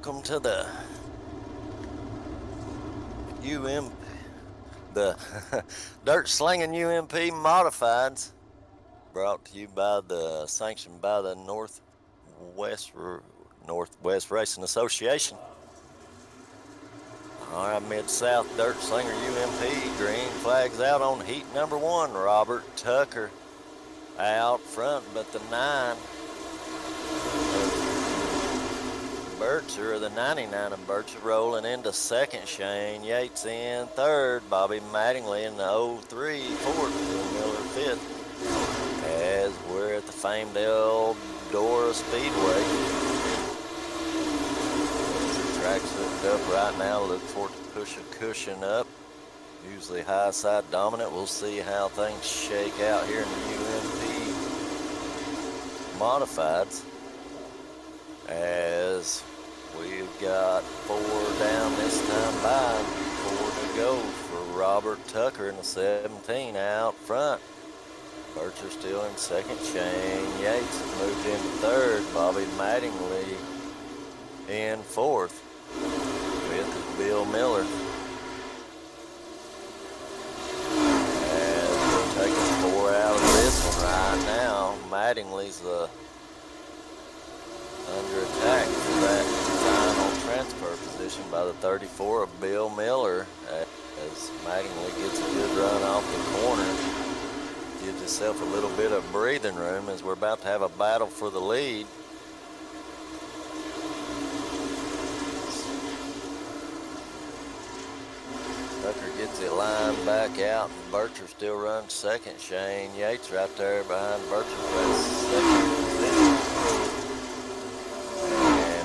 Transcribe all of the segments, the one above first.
Welcome to the UMP, the DirtSlinger UMP Modifieds, brought to you by sanctioned by the Northwest Racing Association. All right, Mid-South DirtSlinger UMP, green flags out on heat number 1. Robert Tucker out front, but the 9 Bircher, the 99 of Bircher, rolling into second. Shane Yates in third. Bobby Mattingly in the 03 fourth. Miller fifth. As we're at the famed Eldora Speedway. The track's hooked up right now. Look for it to push a cushion up. Usually high side dominant. We'll see how things shake out here in the UMP Modifieds. As we've got 4 down this time by, 4 to go for Robert Tucker in the 17 out front. Bircher still in second. Shane Yates has moved into third. Bobby Mattingly in fourth. Fifth is Bill Miller. And we're taking 4 out of this one right now. Mattingly's under attack for that final transfer position by the 34 of Bill Miller, as Mattingly gets a good run off the corner. Gives himself a little bit of breathing room as we're about to have a battle for the lead. Tucker gets it lined back out, and Bircher still runs second. Shane Yates right there behind Bircher for second position.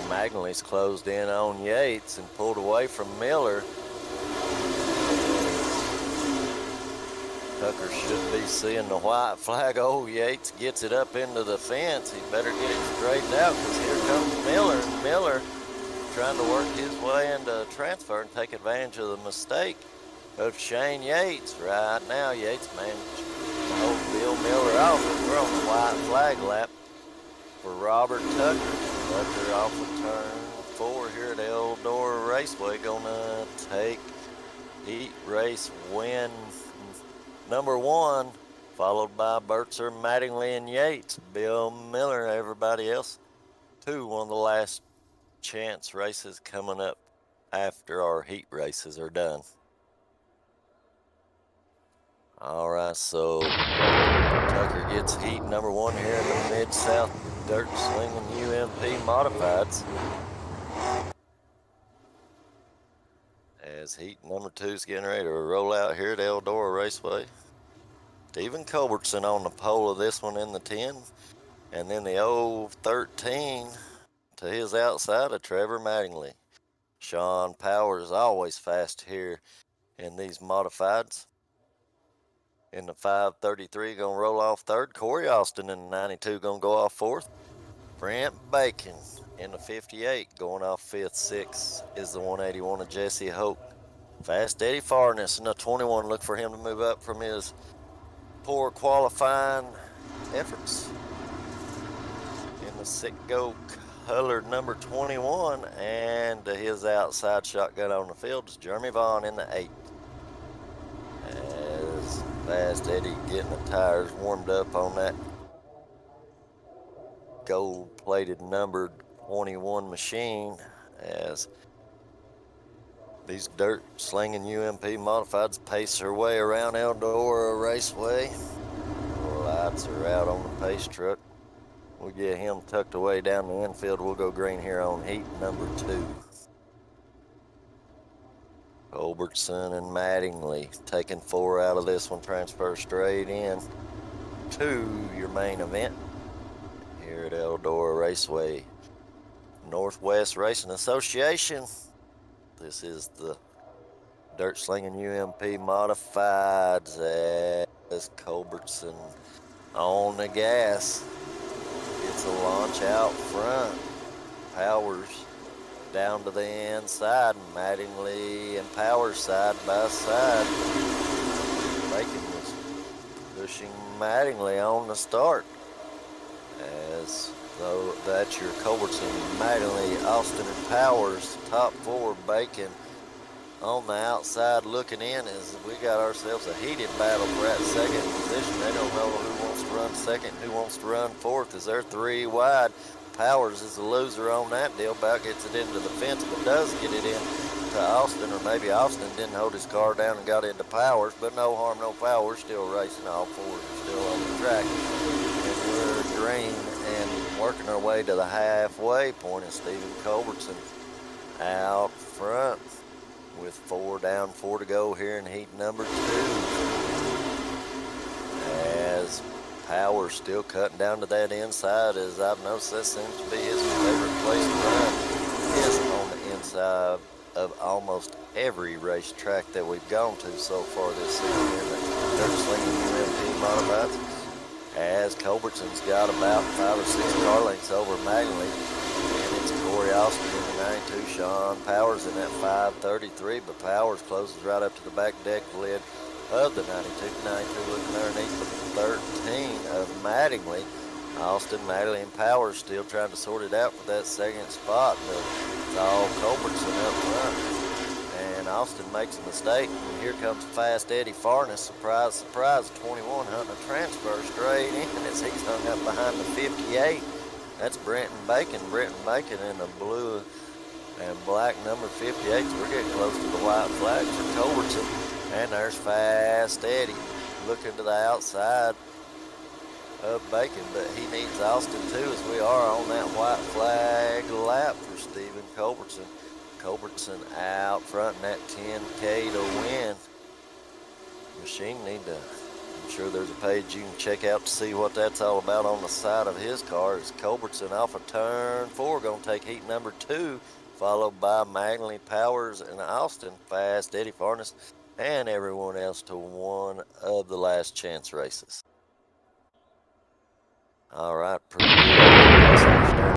Mattingly's closed in on Yates and pulled away from Miller. Tucker should be seeing the white flag. Oh, Yates gets it up into the fence. He better get it straightened out, because here comes Miller. Miller trying to work his way into transfer and take advantage of the mistake of Shane Yates. Right now, Yates managed to hold Bill Miller off. We're on the white flag lap for Robert Tucker. Tucker off of turn 4 here at Eldora Raceway, gonna take heat race win number 1, followed by Bircher, Mattingly, and Yates. Bill Miller, everybody else, 2, one of the last chance races coming up after our heat races are done. All right, so Tucker gets heat number 1 here in the Mid-South DirtSlinger UMP Modifieds. As heat number 2 is getting ready to roll out here at Eldora Raceway. Stephen Culbertson on the pole of this one in the 10. And then the 013 to his outside of Trevor Mattingly. Sean Powers always fast here in these Modifieds. In the 533, gonna roll off third. Corey Austin in the 92, gonna go off fourth. Brent Bacon in the 58, going off fifth. 6 is the 181 of Jesse Hoke. Fast Eddie Farness in the 21, look for him to move up from his poor qualifying efforts. In the Sitco Colored number 21, and to his outside shotgun on the field is Jeremy Vaughn in the 8. As Fast Eddie getting the tires warmed up on that gold-plated numbered 21 machine, as these DirtSlinger UMP Modifieds pace their way around Eldora Raceway. The lights are out on the pace truck. We'll get him tucked away down the infield. We'll go green here on heat number 2. Culbertson and Mattingly taking 4 out of this one, transfer straight in to your main event here at Eldora Raceway. Northwest Racing Association. This is the DirtSlinger UMP Modifieds, as Culbertson on the gas. Gets a launch out front. Powers down to the inside. Mattingly and Powers side by side. Bacon was pushing Mattingly on the start. As So that's your Culbertson, Mattingly, Austin, and Powers, top four. Bacon on the outside looking in as we got ourselves a heated battle for that second position. They don't know who wants to run second, who wants to run fourth, as they're 3 wide. Powers is the loser on that deal. About gets it into the fence, but does get it in to Austin, or maybe Austin didn't hold his car down and got into Powers, but no harm, no foul. We're still racing. All four are still on the track. And we're green and working our way to the halfway point. And Stephen Culbertson out front with 4 down, 4 to go here in heat number 2. As Powers still cutting down to that inside, as I've noticed that seems to be his favorite place to run, is on the inside of almost every racetrack that we've gone to so far this season in the DirtSlinger UMP modifieds. As Culbertson's got about 5 or 6 car lengths over Mattingly, and it's Corey Austin in the 92, Sean Powers in that 533, but Powers closes right up to the back deck lid of the 92 looking underneath the 13 of Mattingly. Austin, Mattingly, and Powers still trying to sort it out for that second spot, but it's all Culbertson up front. And Austin makes a mistake, and here comes Fast Eddie Farness. Surprise, surprise, 21 hunting a transfer straight in as he's hung up behind the 58. That's Brenton Bacon in the blue and black number 58. So we're getting close to the white flag for Culbertson. And there's Fast Eddie looking to the outside of Bacon, but he needs Austin too, as we are on that white flag lap for Stephen Culbertson. Culbertson out front in that 10K to win. Machine need to, I'm sure there's a page you can check out to see what that's all about on the side of his car. As Culbertson off of turn 4, going to take heat number 2, followed by Mattingly, Powers, and Austin. Fast Eddie Farness and everyone else to one of the last chance races. All right, pretty good.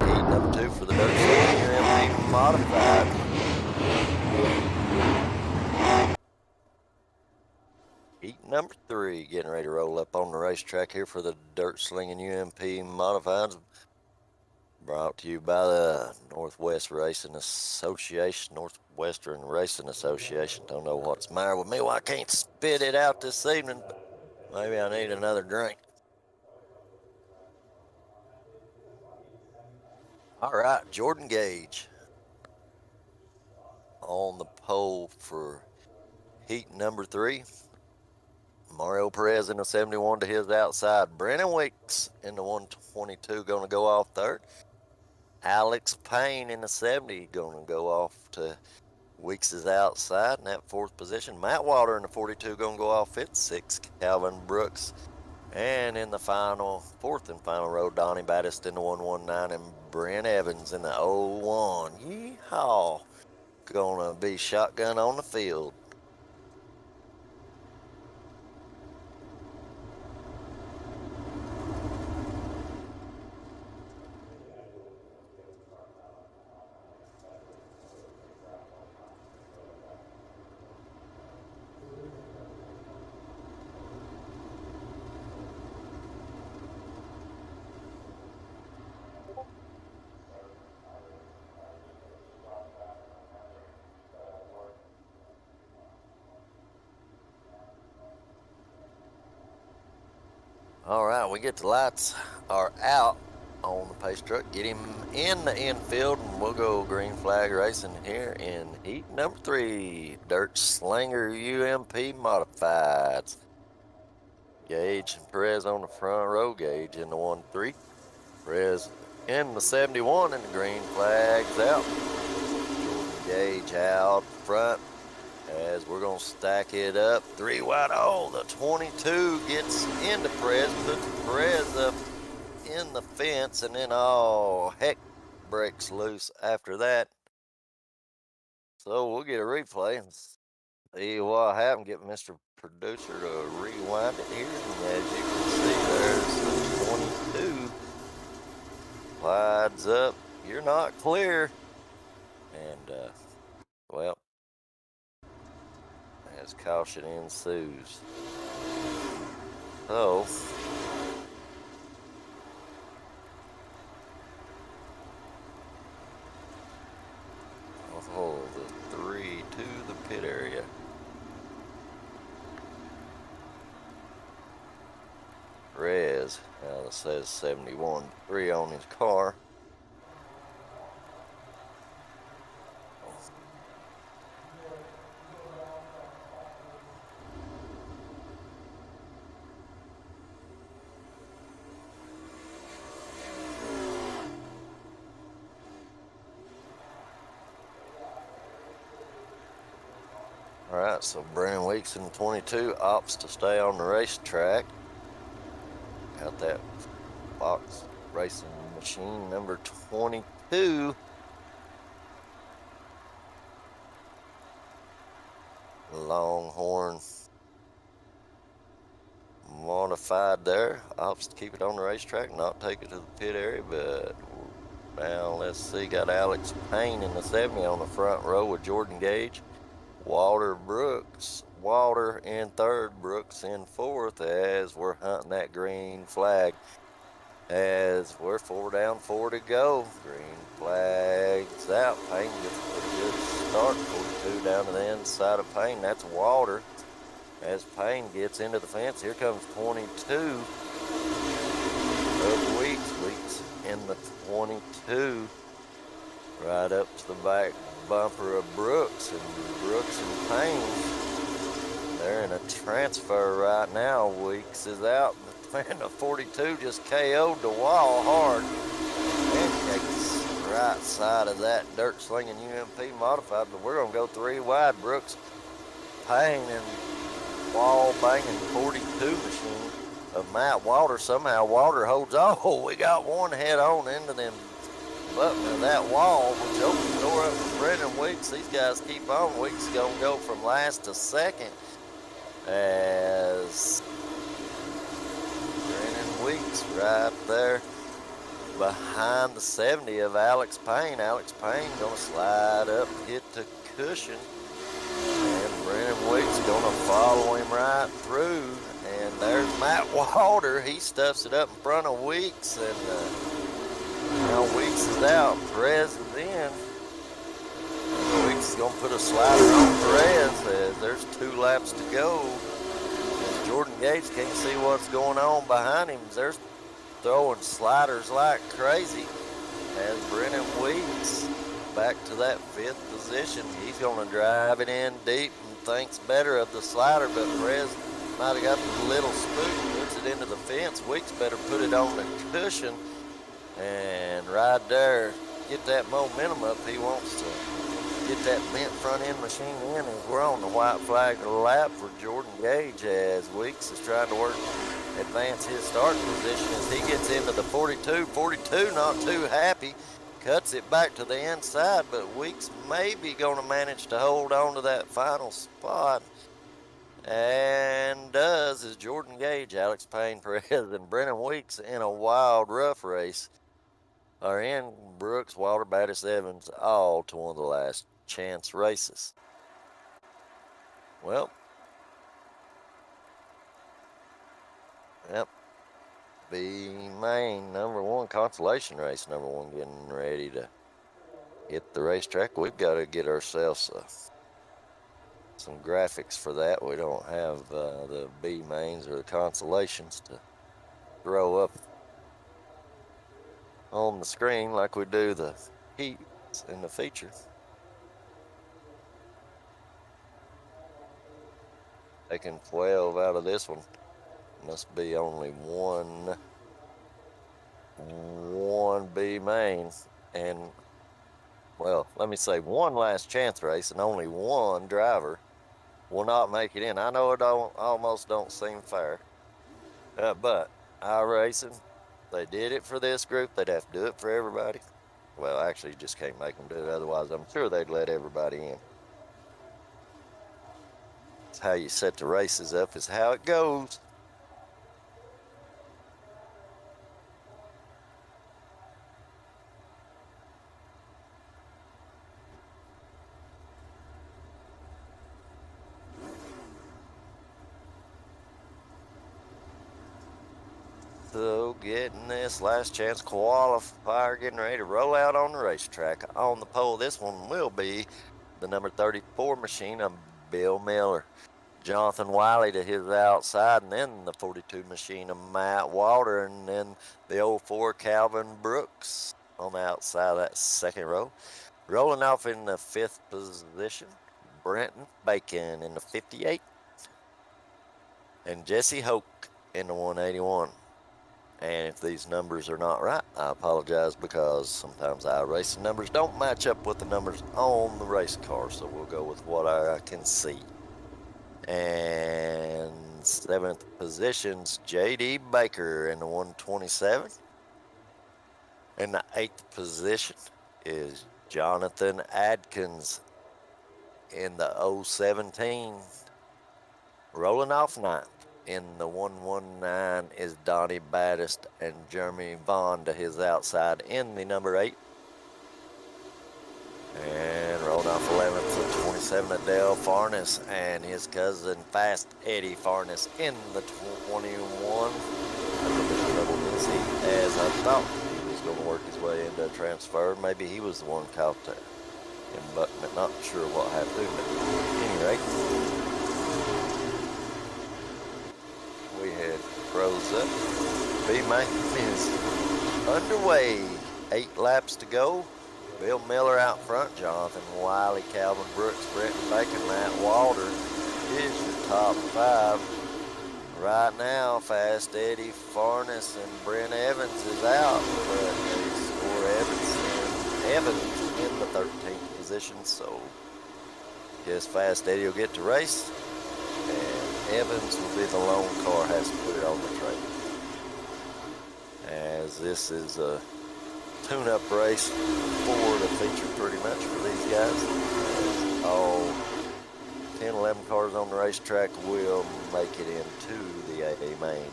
Heat number 2 for the DirtSlinger UMP modified. Heat number 3 getting ready to roll up on the racetrack here for the DirtSlinger UMP modifieds. Brought to you by the Northwestern Racing Association. Don't know what's the matter with me. Well, I can't spit it out this evening, but maybe I need another drink. All right, Jordan Gage on the pole for heat number 3. Mario Perez in the 71 to his outside. Brennan Weeks in the 122 going to go off third. Alex Payne in the 70 going to go off to Weeks' outside in that 4th position. Matt Water in the 42 going to go off 5th. 6th, Calvin Brooks. And in the 4th and final row, Donnie Battist in the 119 and Brent Evans in the 01. Yeehaw. Going to be shotgun on the field. All right, we get the lights are out on the pace truck. Get him in the infield, and we'll go green flag racing here in heat number 3. DirtSlinger UMP modifieds. Gage and Perez on the front row. Gage in the 1-3. Perez in the 71, and the green flag's out. Jordan Gage out front, as we're going to stack it up 3 wide. Oh, the 22 gets into Perez, puts Perez up in the fence, and then, oh, heck, breaks loose after that. So we'll get a replay and see what happened. Get Mr. Producer to rewind it here. And as you can see, there's the 22. Slides up. You're not clear. And, well, as caution ensues. So, It says 71.3 on his car. All right, so Brandon Weeks in 22 opts to stay on the racetrack. Got that Fox Racing machine number 22. Longhorn modified there. Opts to keep it on the racetrack, not take it to the pit area, but now let's see, got Alex Payne in the 70 on the front row with Jordan Gage. Walter in third, Brooks in fourth as we're hunting that green flag. As we're 4 down, 4 to go. Green flag's out. Payne gets a pretty good start. 42 down to the inside of Payne. That's Walter. As Payne gets into the fence, here comes 22 of Weeks. Weeks in the 22. Right up to the back bumper of Brooks and Payne. They're in a transfer right now. Weeks is out. But man, the 42 just KO'd the wall hard. Pancakes right side of that DirtSlinger UMP modified, but we're gonna go 3 wide. Brooks, Payne, and wall banging 42 machine of Matt Walter. Somehow Walter holds. Oh, we got one head on into them button of that wall, which opens the door up for Brendan Weeks. These guys keep on. Weeks is gonna go from last to second as Brendan Weeks right there behind the 70 of Alex Payne. Alex Payne gonna slide up, hit the cushion, and Brendan Weeks gonna follow him right through. And there's Matt Walter. He stuffs it up in front of Weeks, and now Weeks is out. Perez is in. Weeks is gonna put a slider on Perez as there's 2 laps to go. As Jordan Gage can't see what's going on behind him. They're throwing sliders like crazy. As Brendan Weeks back to that 5th position. He's gonna drive it in deep and thinks better of the slider, but Perez might have got the little spook, puts it into the fence. Weeks better put it on the cushion. And right there, get that momentum up. He wants to get that bent front end machine in, and we're on the white flag lap for Jordan Gage as Weeks is trying to advance his starting position as he gets into the 42. 42 not too happy, cuts it back to the inside, but Weeks may be going to manage to hold on to that final spot. And does, as Jordan Gage, Alex Payne, Perez, and Brendan Weeks in a wild rough race are in. Brooks, Walter, Battis, Evans, all to one of the last chance races. Well, yep. B main number 1 consolation race number 1 getting ready to hit the racetrack. We've got to get ourselves some graphics for that. We don't have the B mains or the consolations to throw up on the screen like we do the heats in the feature. Taking 12 out of this one. Must be only one B main, and well, let me say 1 last chance race, and only 1 driver will not make it in. I know it almost don't seem fair, but iRacing, they did it for this group. They'd have to do it for everybody. Well, actually, you just can't make them do it. Otherwise, I'm sure they'd let everybody in. It's how you set the races up, is how it goes. So getting this last chance qualifier, getting ready to roll out on the racetrack. On the pole, this one will be the number 34 machine of Bill Miller. Jonathan Wiley to his outside, and then the 42 machine of Matt Walter, and then the 04 Calvin Brooks on the outside of that second row. Rolling off in the 5th position, Brenton Bacon in the 58, and Jesse Hoke in the 181. And if these numbers are not right, I apologize, because sometimes iRacing numbers don't match up with the numbers on the race car, so we'll go with what I can see. And 7th position's J.D. Baker in the 127. In the 8th position is Jonathan Adkins in the 017. Rolling off 9th in the 119 is Donnie Baddist and Jeremy Vaughn to his outside in the number 8. And rolling off 11th to 27, Adele Farnes and his cousin Fast Eddie Farnes in the 21. As I thought he was going to work his way into a transfer. Maybe he was the one caught there in button. Not sure what happened, but at any rate, we had pros up. B-Main is underway. 8 laps to go. Bill Miller out front, Jonathan Wiley, Calvin Brooks, Brenton Bacon, Matt Walter is your top 5. Right now, Fast Eddie Farnes and Brent Evans is out, but they score Evans in the 13th position, so guess Fast Eddie will get to race, and Evans will be the lone car, has to put it on the track. As this is a tune-up race for the feature pretty much for these guys. All 10, 11 cars on the racetrack will make it into the A main,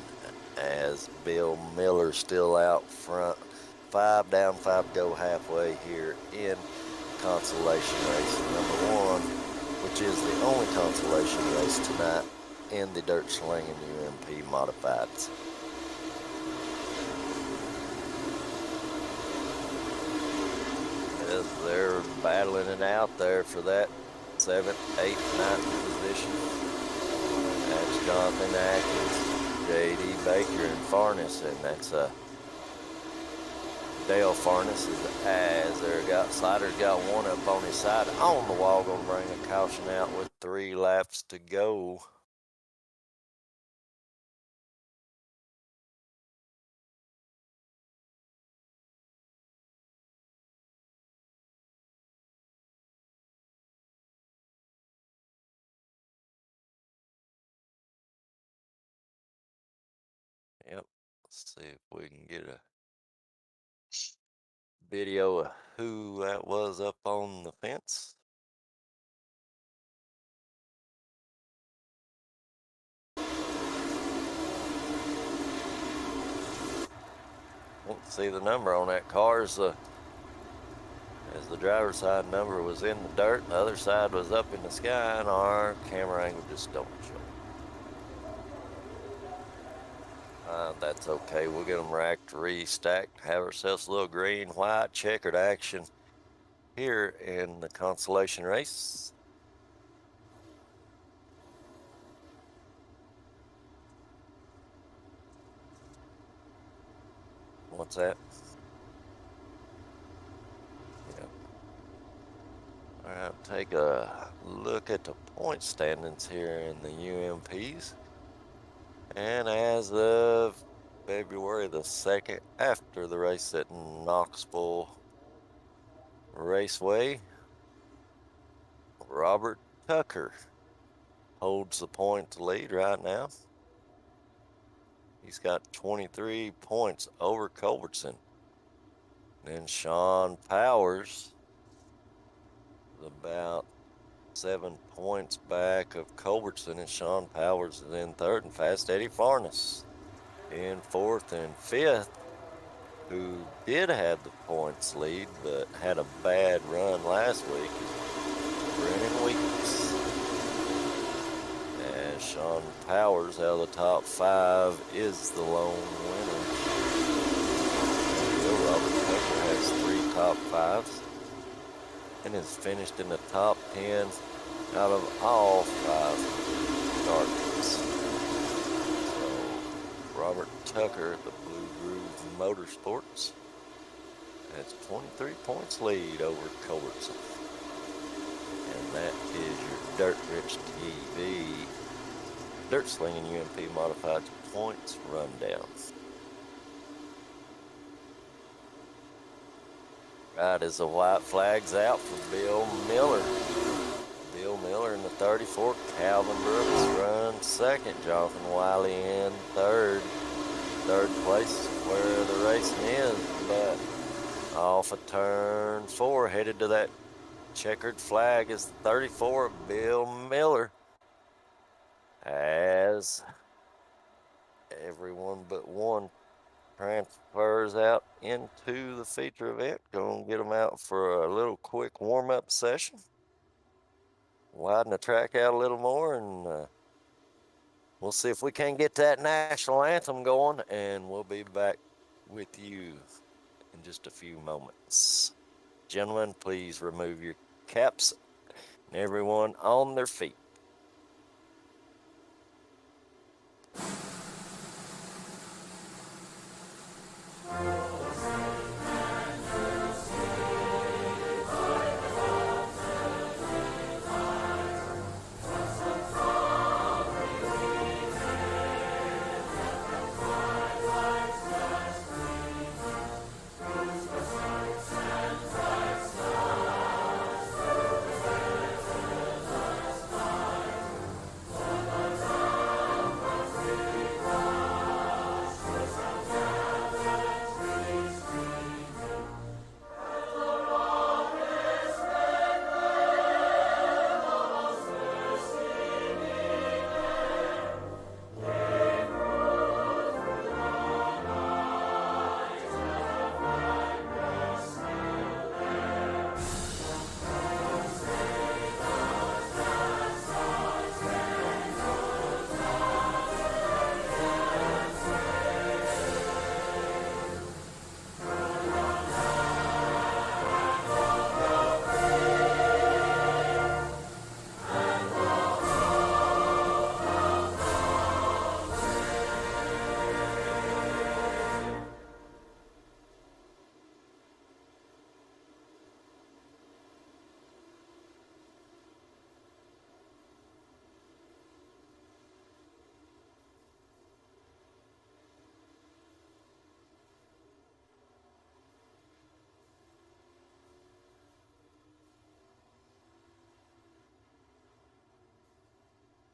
as Bill Miller still out front. 5 down, 5 go halfway here in consolation race number 1, which is the only consolation race tonight in the DirtSlinger UMP Modifieds. As they're battling it out there for that 7th, 8th, 9th position. That's Jonathan Atkins, J.D. Baker, and Farnes, and that's Dale Farnes as Slider's got one up on his side on the wall, going to bring a caution out with 3 laps to go. Yep, let's see if we can get a video of who that was up on the fence. Won't see the number on that car as the driver's side number was in the dirt, and the other side was up in the sky, and our camera angle just don't show. That's okay. We'll get them racked, restacked, have ourselves a little green, white, checkered action here in the consolation race. What's that? Yeah. All right, take a look at the point standings here in the UMPs. And as of February the 2nd, after the race at Knoxville Raceway, Robert Tucker holds the point lead right now. He's got 23 points over Culbertson. Then Sean Powers is about 7 points back of Culbertson, and Sean Powers is in 3rd, and Fast Eddie Farnes in 4th, and 5th, who did have the points lead but had a bad run last week, Brennan Weeks. And Sean Powers out of the top 5 is the lone winner. Robert Tucker has 3 top 5s and is finished in the top 10 out of all 5 starts. So Robert Tucker at the Blue Groove Motorsports has 23 points lead over Culbertson. And that is your Dirt Rich TV DirtSlinger UMP Modified Points Rundown. Right as the white flag's out for Bill Miller. Bill Miller in the 34. Calvin Brooks runs second. Jonathan Wiley in third. Third place is where the racing is, but off of turn 4, headed to that checkered flag is the 34, Bill Miller. As everyone but one transfers out into the feature event. Gonna get them out for a little quick warm-up session. Widen the track out a little more, and we'll see if we can get that national anthem going, and we'll be back with you in just a few moments. Gentlemen, please remove your caps, and everyone on their feet.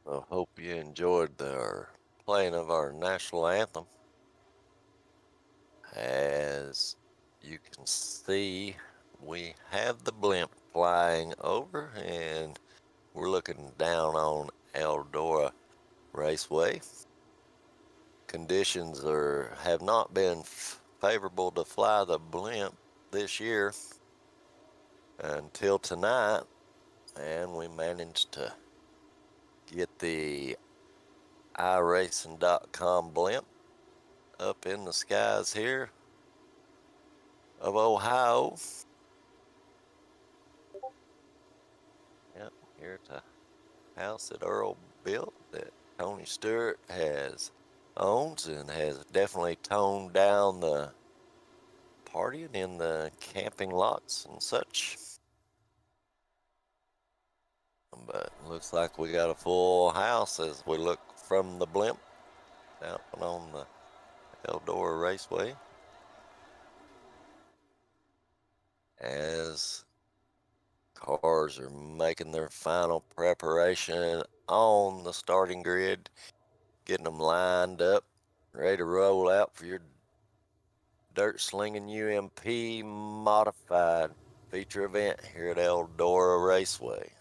I hope you enjoyed our playing of our national anthem. As you can see, we have the blimp flying over, and we're looking down on Eldora Raceway. Conditions have not been favorable to fly the blimp this year until tonight, and we managed to get the iRacing.com blimp up in the skies here of Ohio. Yep, here at the house that Earl built that Tony Stewart owns and has definitely toned down the partying in the camping lots and such. But looks like we got a full house as we look from the blimp out on the Eldora Raceway. As cars are making their final preparation on the starting grid, getting them lined up, ready to roll out for your Dirt Slinging UMP Modified feature event here at Eldora Raceway.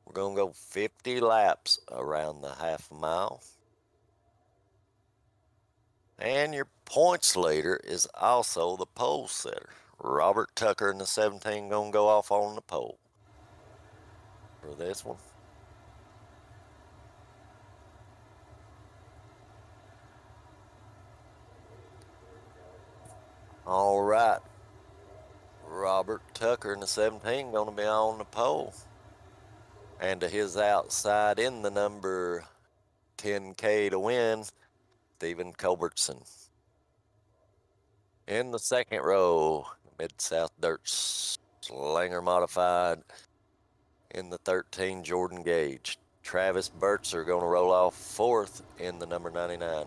We're going to go 50 laps around the half mile. And your points leader is also the pole setter. Robert Tucker in the 17 going to go off on the pole for this one. All right. Robert Tucker in the 17 going to be on the pole. And to his outside in the number 10K to win, Stephen Culbertson. In the second row, MidSouth DirtSlinger modified. In the 13, Jordan Gage. Travis Burtzer going to roll off fourth in the number 99.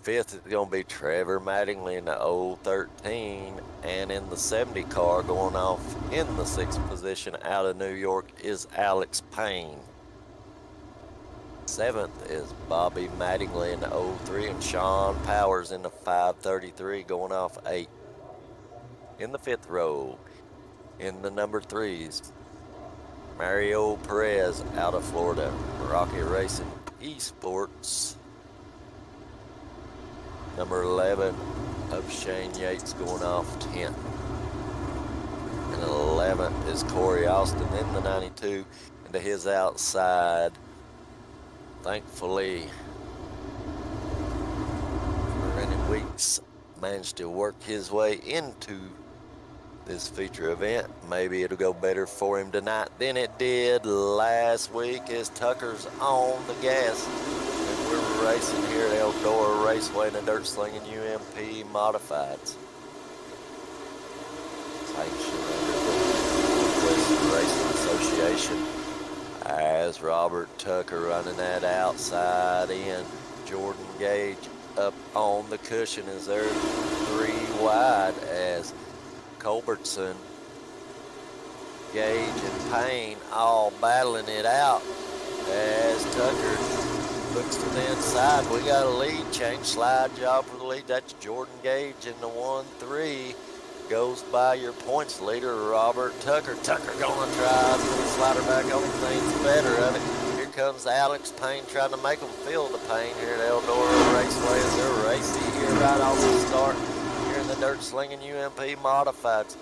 Fifth is going to be Trevor Mattingly in the 013, and in the 70 car going off in the sixth position out of New York is Alex Payne. Seventh is Bobby Mattingly in the 03, and Sean Powers in the 533 going off 8. In the fifth row, in the number 3s, Mario Perez out of Florida, Rocky Racing Esports. Number 11 of Shane Yates going off 10. And 11th is Corey Austin in the 92. And to his outside, thankfully, Brennan Weeks managed to work his way into this feature event. Maybe it'll go better for him tonight than it did last week, as Tucker's on the gas. And we're racing here at Eldora Raceway in the DirtSlinger UMP Modifieds. Sanctioned under the Western Racing Association. As Robert Tucker running that outside in. Jordan Gage up on the cushion as they're 3 wide, as Culbertson, Gage, and Payne all battling it out as Tucker looks to the inside. We got a lead change, slide job for the lead. That's Jordan Gage in the 1-3. Goes by your points leader, Robert Tucker. Tucker gonna try to put a slider back on him, things better of it. Here comes Alex Payne trying to make them feel the pain here at Eldora Raceway as they're racing here right off the start. The DirtSlinger UMP Modifieds,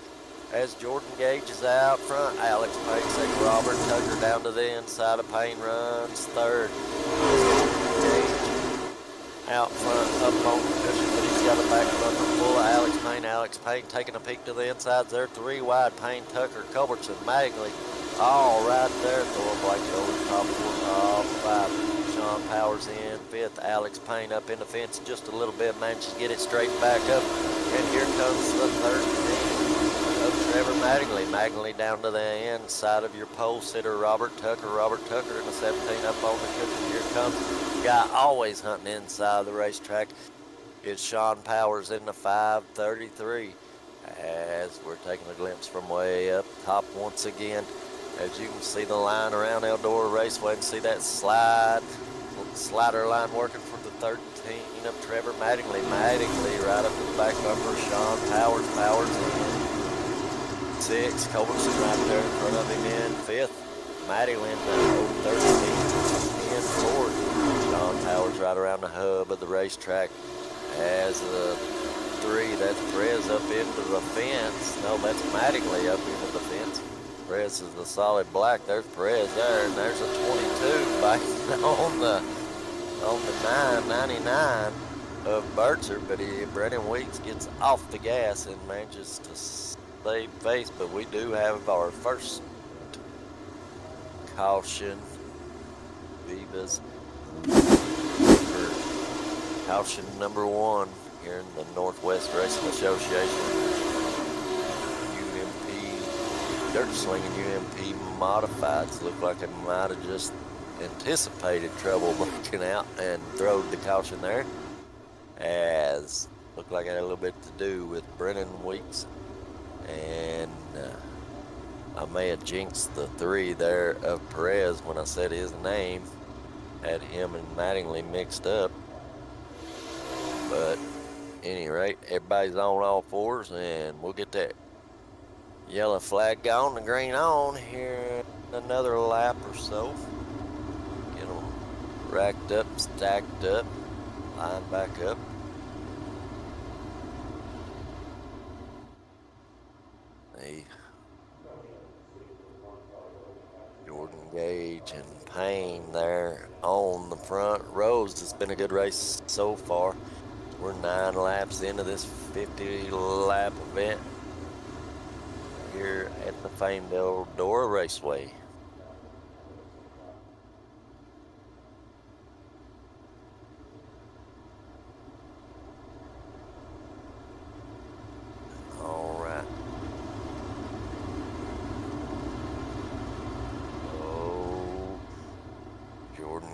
as Jordan Gage is out front. Alex Payne second. Robert Tucker down to the inside of Payne runs third. Gage out front up on the cushion, but he's got a back bumper full of Alex Payne. Alex Payne taking a peek to the inside. They're 3 wide. Payne, Tucker, Culbertson, Mattingly, all right there. Thor Blake over top of 5. Sean Powers in 5th. Alex Payne up in the fence just a little bit, manages to get it straight back up. And here comes the 13 of Trevor Mattingly. Mattingly down to the inside of your pole sitter, Robert Tucker. Robert Tucker in the 17 up on the cushion. Here comes the guy always hunting inside the racetrack. It's Sean Powers in the 533. As we're taking a glimpse from way up top once again. As you can see the line around Eldora Raceway and see that slider line working for the 13 of Trevor Mattingly. Mattingly right up to the back bumper. Sean Powers. Powers in 6. Culbertson right there in front of him in 5th. Mattingly in the 13 in 4th. Sean Powers right around the hub of the racetrack as the 3. That's Perez up into the fence. No, that's Mattingly up into the fence. Perez is the solid black. There's Perez there, and there's a 22 back on the 999 of Burtzer, but Brennan Weeks gets off the gas and manages to save face. But we do have our first caution. Vivas for caution number 1 here in the Northwest Racing Association. DirtSlinger UMP Modifieds look like it might have just anticipated trouble breaking out and throwed the caution there, as looked like it had a little bit to do with Brennan Weeks, and I may have jinxed the 3 there of Perez when I said his name, had him and Mattingly mixed up. But at any rate, everybody's on all fours, and we'll get that yellow flag gone, the green on here in another lap or so. Get them racked up, stacked up, lined back up. Hey, Jordan Gage and Payne there on the front rows. It's been a good race so far. We're 9 laps into this 50-lap event here at the famed Eldora Raceway.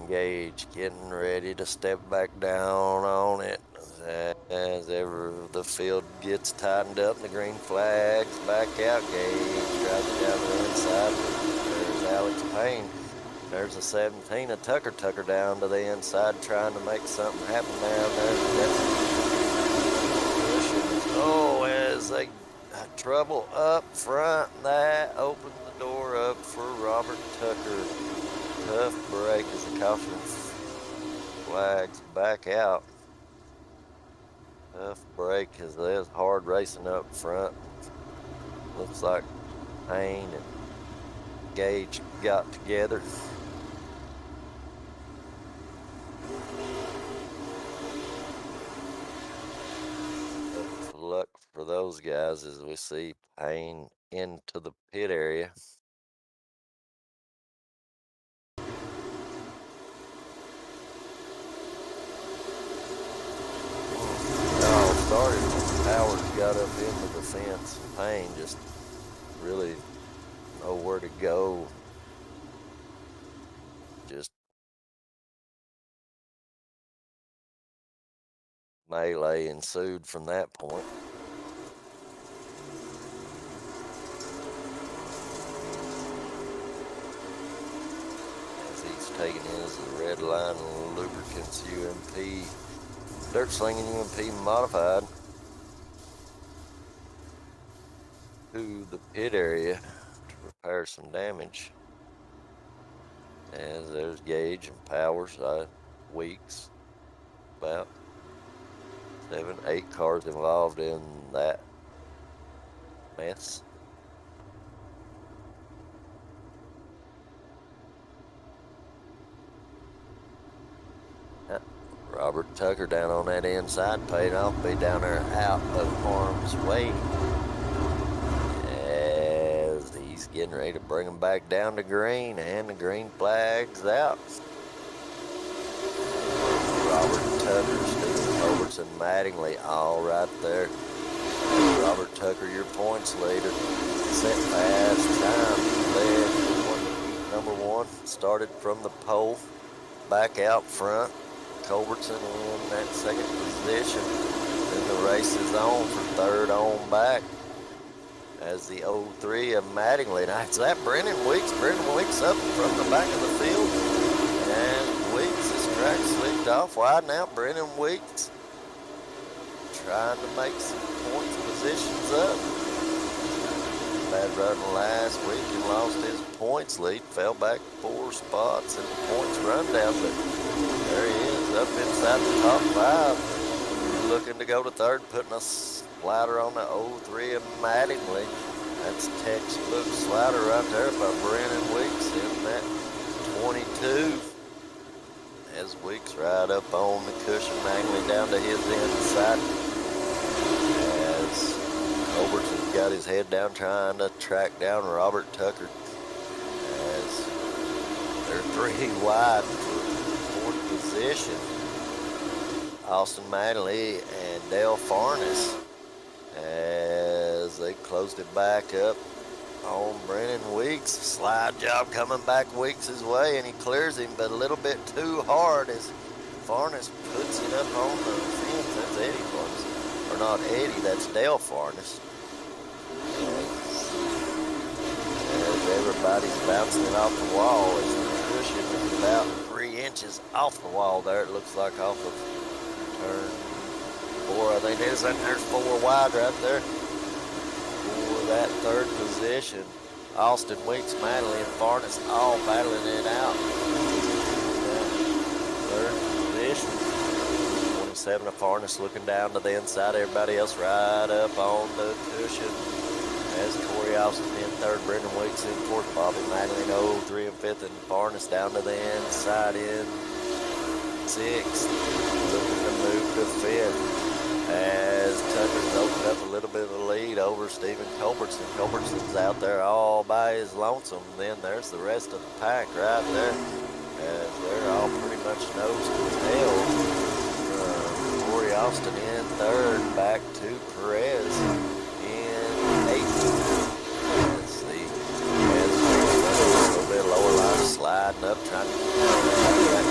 Gage getting ready to step back down on it as ever the field gets tightened up. The green flags back out. Gage drives it down the inside. There's Alex Payne. There's a 17 of Tucker down to the inside trying to make something happen down there. Oh, as they trouble up front, that opens the door up for Robert Tucker. Tough break as the caution flags back out. Tough break as there's hard racing up front. Looks like Payne and Gage got together. Tough luck for those guys as we see Payne into the pit area. Started when Powers got up into the fence. Payne just really nowhere to go. Just melee ensued from that point. As he's taking his Red Line Lubricants UMP. DirtSlinger UMP modified to the pit area to repair some damage. As there's Gage and Powers, Weeks, about 7, 8 cars involved in that mess. Robert Tucker down on that inside, paid off, be down there out of harm's way as he's getting ready to bring him back down to green, and the green flag's out. Robert Tucker, Stephen Culbertson, Mattingly, all right there. Robert Tucker, your points leader, set fast time, led number 1, started from the pole, back out front. Culbertson in that second position. Then the race is on for third on back as the 03 of Mattingly. Now, it's that Brennan Weeks. Brennan Weeks up from the back of the field. And Weeks is track slicked off wide now. Brennan Weeks trying to make some points positions up. Bad run last week and lost his points lead. Fell back 4 spots in the points rundown, but there he is up inside the top 5. Looking to go to third, putting a slider on the 03 of Mattingly. That's textbook slider right there by Brennan Weeks in that 22. As Weeks right up on the cushion, Mattingly down to his inside. As Culbertson's got his head down trying to track down Robert Tucker. As they're 3 wide for 4th position. Austin Mattingly and Dale Farnes as they closed it back up on Brennan Weeks. Slide job coming back Weeks' way, and he clears him, but a little bit too hard as Farnes puts it up on the fence. That's Eddie Farnes. Or not Eddie, that's Dale Farnes. As everybody's bouncing it off the wall, as the cushion is about 3 inches off the wall there. It looks like off of turn 4, I think it is. And there's 4 wide right there for that 3rd position. Austin Weeks, Mattingly, and Farnes all battling it out. That 3rd position. 27 of Farnes looking down to the inside. Everybody else right up on the cushion. As Corey Austin in 3rd, Brendan Weeks in 4th, Bobby Mattingly in 03 and 5th, and Farnes down to the inside in 6th. Looking to move to 5th. As Tucker's opened up a little bit of a lead over Stephen Culbertson. Culbertson's out there all by his lonesome. Then there's the rest of the pack right there. As they're all pretty much nose to tail. Corey Austin in 3rd, back to Perez in 8th. Let's see. As a little bit lower line sliding up, trying to get that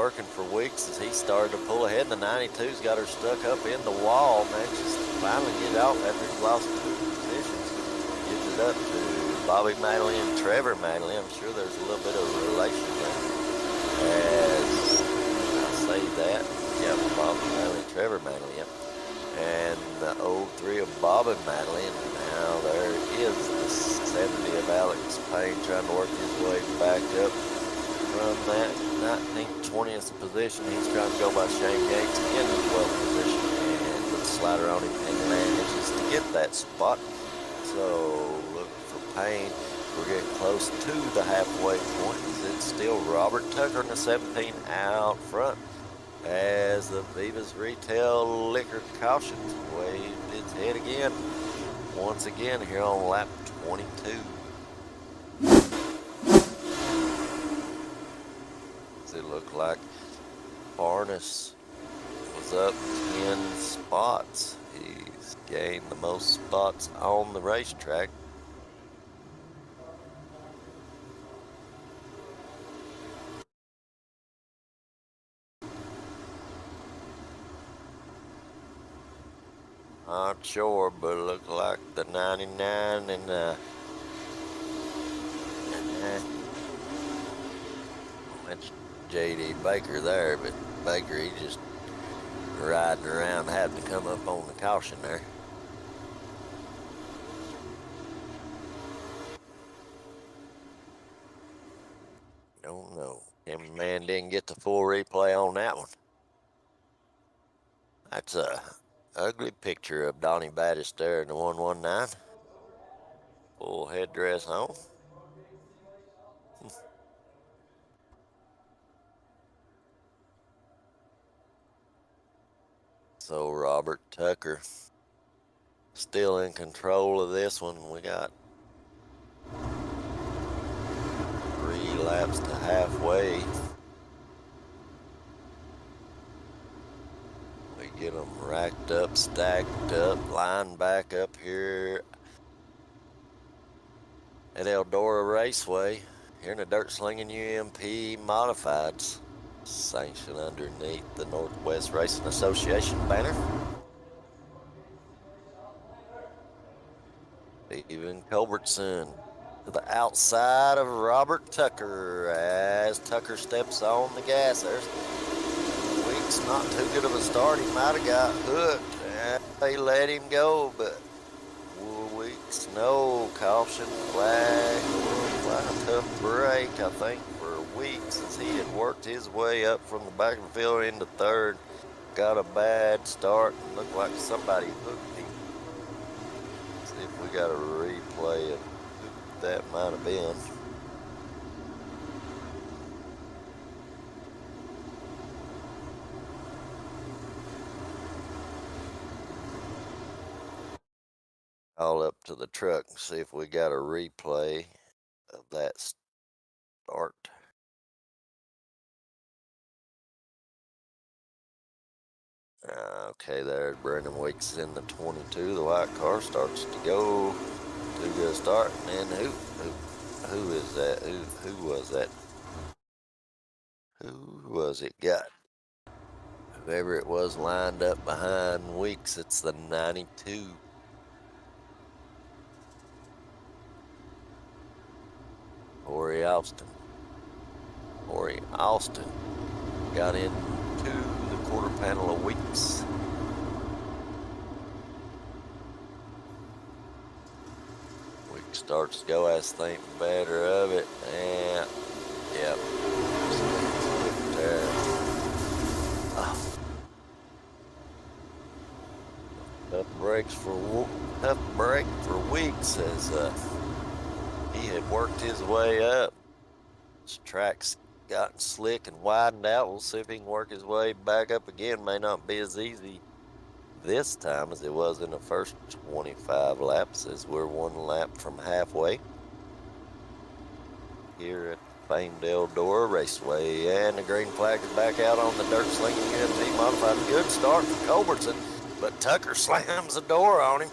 working for weeks as he started to pull ahead. The 92's got her stuck up in the wall. Manages to finally get out after he lost 2 positions. Gives it up to Bobby Manley and Trevor Manley. I'm sure there's a little bit of relation there. As I say that, yeah, Bobby Manley, Trevor Manley, yeah. And the 03 of Bobby Manley, and now there is the 70 of Alex Payne trying to work his way back up from that 19th, 20th position. He's trying to go by Shane Yates in the 12th position, and puts a slider on him and manages to get that spot. So look for Payne. We're getting close to the halfway point. It's still Robert Tucker in the 17 out front as the Viva's Retail Liquor Cautions waved its head again, once again here on lap 22. Does it look like Barnes was up 10 spots? He's gained the most spots on the racetrack. Not sure, but it looked like the 99 and that's J.D. Baker there, but Baker, he just riding around, had to come up on the caution there. Don't know. Man didn't get the full replay on that one. That's a ugly picture of Donnie Battis there in the 119. Full headdress on. So Robert Tucker still in control of this one. We got 3 laps to halfway. We get them racked up, stacked up, lined back up here at Eldora Raceway, here in the DirtSlinger UMP Modifieds, sanctioned underneath the Northwest Racing Association banner. Stephen Culbertson to the outside of Robert Tucker as Tucker steps on the gas. There's Weeks, not too good of a start. He might have got hooked. And they let him go, but Weeks, no caution flag. Quite a tough break, I think, for Weeks as he had worked his way up from the back of the field into third. Got a bad start and looked like somebody hooked him. See if we got a replay of who that might have been. All up to the truck and see if we got a replay of that start. Okay, there's Brendan Weeks in the 22. The white car starts to go. Too good a start. And then who is that? Who was that? Who was it got? Whoever it was lined up behind Weeks, it's the 92. Corey Austin got into the quarter panel of Weeks. Weeks starts to go as think better of it, and yep. There. Oh. Tough break for Weeks as he had worked his way up. This track's gotten slick and widened out. We'll see if he can work his way back up again. May not be as easy this time as it was in the first 25 laps, as we're 1 lap from halfway here at famed Eldora Raceway. And the green flag is back out on the DirtSlinger UMP Modified. Good start for Culbertson, but Tucker slams the door on him.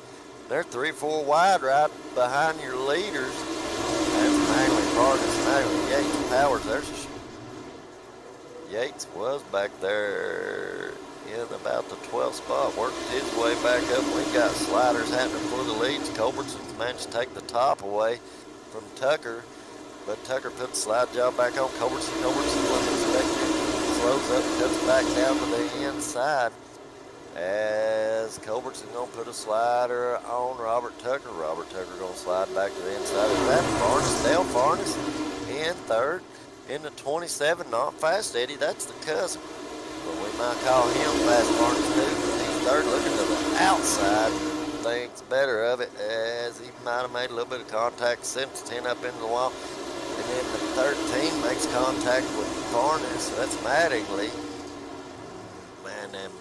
They're 3-4 wide right behind your leaders. That's Manley, Vargas, Manley, Yates, Powers. There's Yates was back there in about the 12th spot, worked his way back up. We've got sliders happening for the leads. Culbertson's managed to take the top away from Tucker, but Tucker put the slide job back on Culbertson. Culbertson was expecting, slows up, cuts back down to the inside, as Culbertson gonna put a slider on Robert Tucker. Robert Tucker gonna slide back to the inside of that. Farnes, Dale Farnes in third. In the 27, not fast, Eddie. That's the cousin. But we might call him fast Farnes too. He's third, looking to the outside. Thinks better of it, as he might have made a little bit of contact, sends 10 up into the wall. And then the 13 makes contact with Farnes. So that's Mattingly. Man, then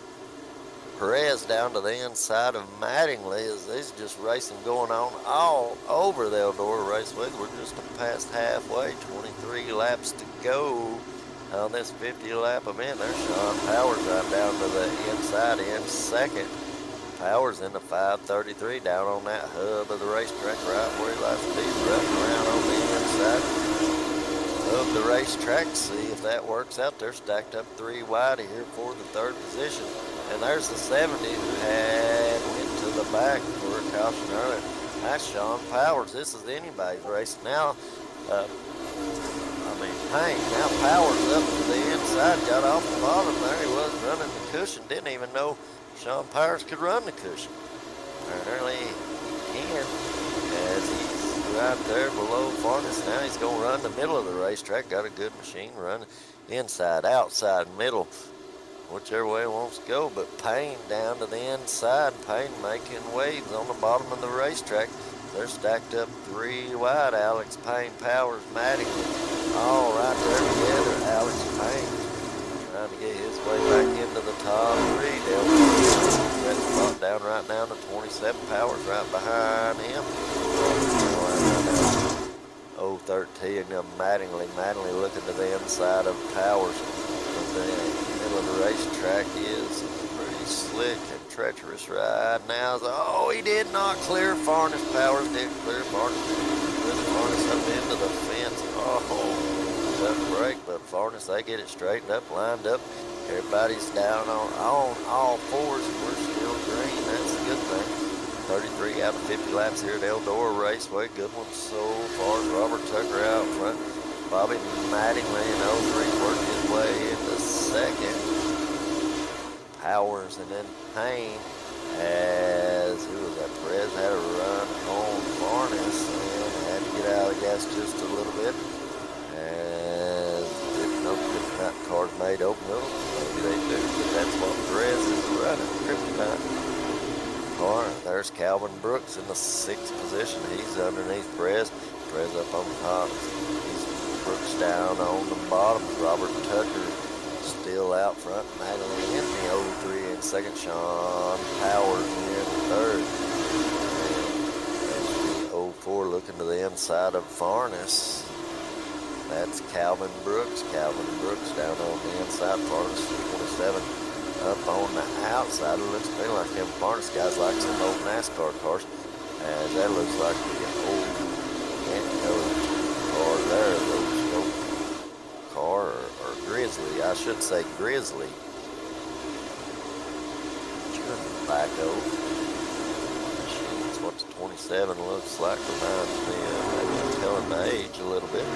Perez down to the inside of Mattingly, as he's just racing going on all over the Eldora Raceway. We're just past halfway, 23 laps to go on this 50-lap event. There's Sean Powers right down to the inside in second. Powers in the 533 down on that hub of the racetrack, right where he likes to be, running around on the inside of the racetrack. See if that works out. They're stacked up 3 wide here for the third position. And there's the 70 who had went to the back for a caution earlier. That's Sean Powers. This is anybody's race. Now, Payne. Now Powers up to the inside, got off the bottom there. He was running the cushion. Didn't even know Sean Powers could run the cushion. Apparently he can, as he's right there below Farnes. Now he's going to run the middle of the racetrack. Got a good machine running inside, outside, middle, whichever way he wants to go. But Payne down to the inside. Payne making waves on the bottom of the racetrack. They're stacked up 3 wide. Alex Payne, Powers, Mattingly, all right there together. Alex Payne trying to get his way back into the top 3. That spot down right down to 27. Powers right behind him. 0-13. Mattingly looking to the inside of Powers. The middle of the racetrack is pretty slick and treacherous right now. Oh, he did not clear Farnes. Powers did clear Farnes. With Farnes up into the fence. Oh, tough break, but Farnes, they get it straightened up, lined up. Everybody's down on all fours, and we're still green. That's a good thing. 33 out of 50 laps here at Eldora Raceway. Good one so far. Robert Tucker out front. Bobby Mattingly in 03 worked his way into second. Powers and then Payne, as who was that? Perez had a run on Farnes and had to get out of the gas just a little bit. As didn't know kryptonite cars made open wheels. Maybe they do, but that's what Perez is running. Kryptonite car. There's Calvin Brooks in the 6th position. He's underneath Perez. Perez up on the top. Brooks down on the bottom. Robert Tucker still out front. Madeline in the 03 in second. Sean Powers in third. And 04 looking to the inside of Farnes. That's Calvin Brooks. Calvin Brooks down on the inside. Farnes 27 up on the outside. It looks to me like them Farnes guys like some old NASCAR cars. As that looks like the old car there. Car or Grizzly, I should say Grizzly. Tobacco machines. What the 27 looks like reminds me of. Maybe I'm telling the age a little bit.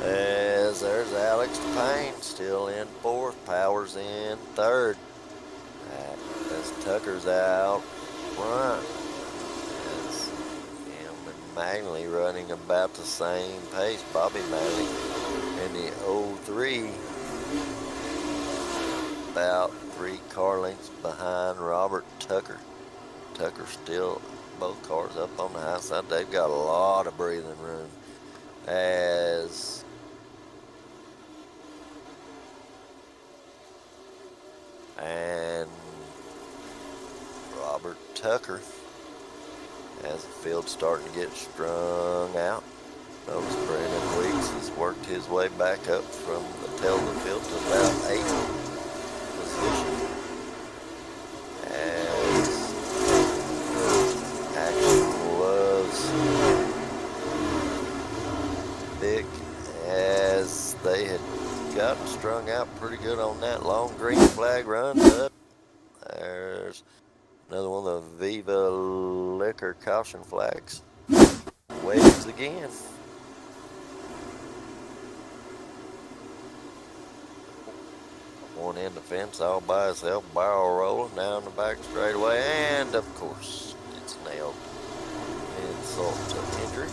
As there's Alex Payne still in 4th. Powers in 3rd. As Tucker's out front. As him and Manley running about the same pace. Bobby Manley in the 03, about 3 car lengths behind Robert Tucker. Tucker still, both cars up on the high side. They've got a lot of breathing room. And Robert Tucker, as the field's starting to get strung out. Notice Brandon Weeks has worked his way back up from the tail of the field to about 8th position. As action was big, as they had gotten strung out pretty good on that long green flag. Runs up. There's another one of the Viva Liquor caution flags. Waves again. One end of fence all by itself, barrel rolling down the back straightaway, and of course it's nailed. Insult to injury.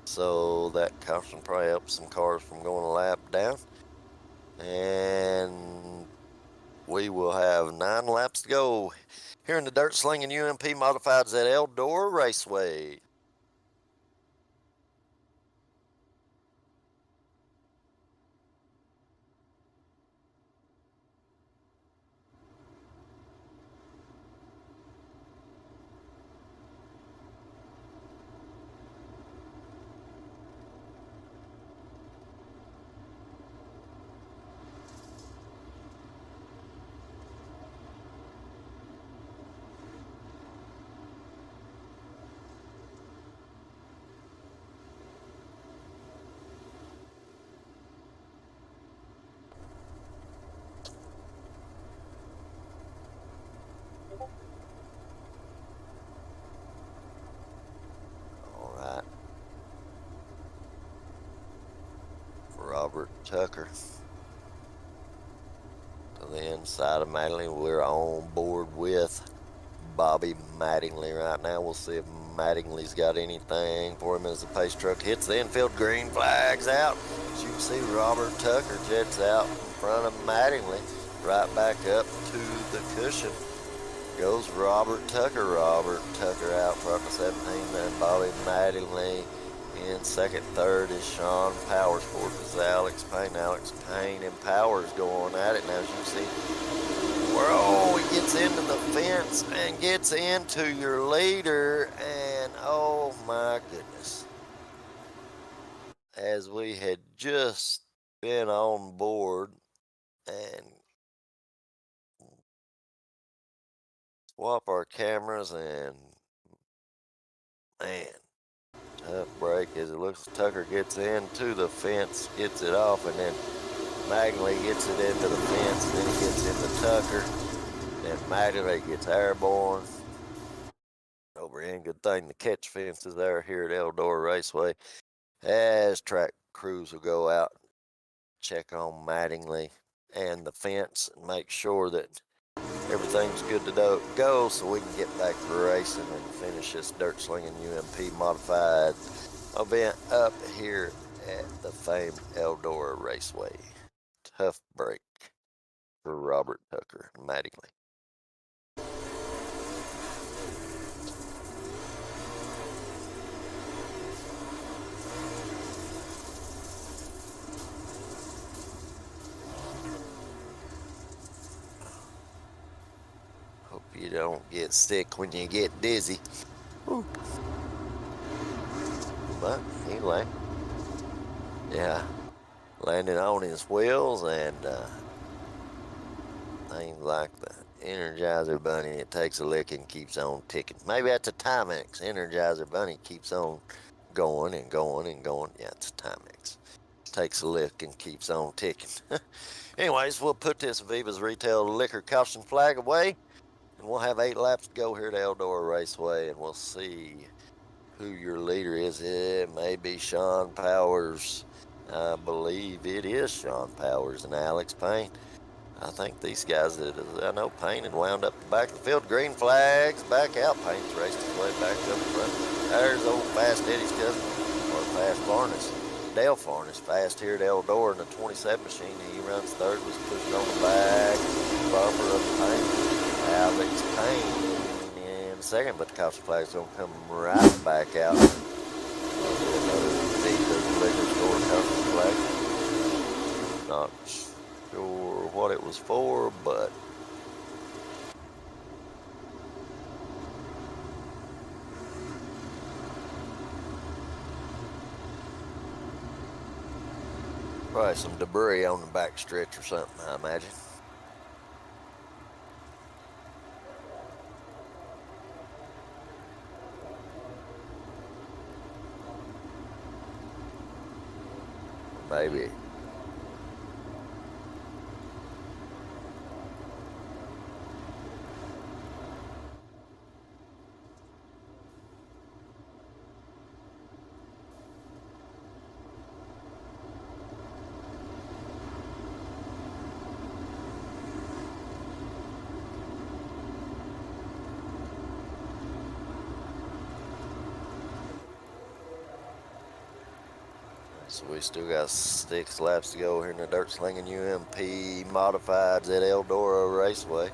So that caution probably helps some cars from going a lap down. And we will have 9 laps to go here in the DirtSlinger UMP Modifieds at Eldora Raceway. All right. Robert Tucker. To the inside of Mattingly, we're on board with Bobby Mattingly right now. We'll see if Mattingly's got anything for him as the pace truck hits the infield. Green flags out. As you can see, Robert Tucker jets out in front of Mattingly. Right back up to the cushion goes Robert Tucker. Robert Tucker out front of 17, then Bobby Mattingly in second. Third is Sean Powers. Fourth is Alex Payne. Alex Payne and Powers going at it. Now, as you can see, whoa, he gets into the fence and gets into your leader, and oh my goodness. As we had just been on board and swap our cameras, and man, tough break as it looks Tucker gets into the fence, gets it off, and then Mattingly gets it into the fence, and then he gets into Tucker. Then Mattingly gets airborne over in. Good thing the catch fence is there here at Eldora Raceway. As track crews will go out, check on Mattingly and the fence, and make sure that everything's good to go so we can get back to racing and finish this DirtSlinger UMP modified event up here at the famed Eldora Raceway. Tough break for Robert Tucker and Mattingly. Hope you don't get sick when you get dizzy. Woo. But anyway, yeah, landing on his wheels, and things like the Energizer Bunny, it takes a lick and keeps on ticking. Maybe that's a Timex. Energizer Bunny keeps on going and going and going. Yeah, it's a Timex. Takes a lick and keeps on ticking. Anyways, we'll put this Viva's Retail Liquor Caution flag away, and we'll have 8 laps to go here at Eldora Raceway, and we'll see who your leader is. It may be Sean Powers. I believe it is Sean Powers and Alex Payne. I think these guys, I know Payne had wound up the back of the field. Green flags back out. Payne's raced his way back up front. There's old Fast Eddie's cousin, or Fast Farness. Dale Farness, fast here at Eldora in the 27 machine. He runs third, was pushing on the back bumper of Payne. Alex Payne in second, but the caution flag's going to come right back out. Another Viva's Liquor Store caution flag. Not sure what it was for, but probably some debris on the back stretch or something, I imagine. Maybe So we still got 6 laps to go here in the DirtSlinger UMP Modifieds at Eldora Raceway.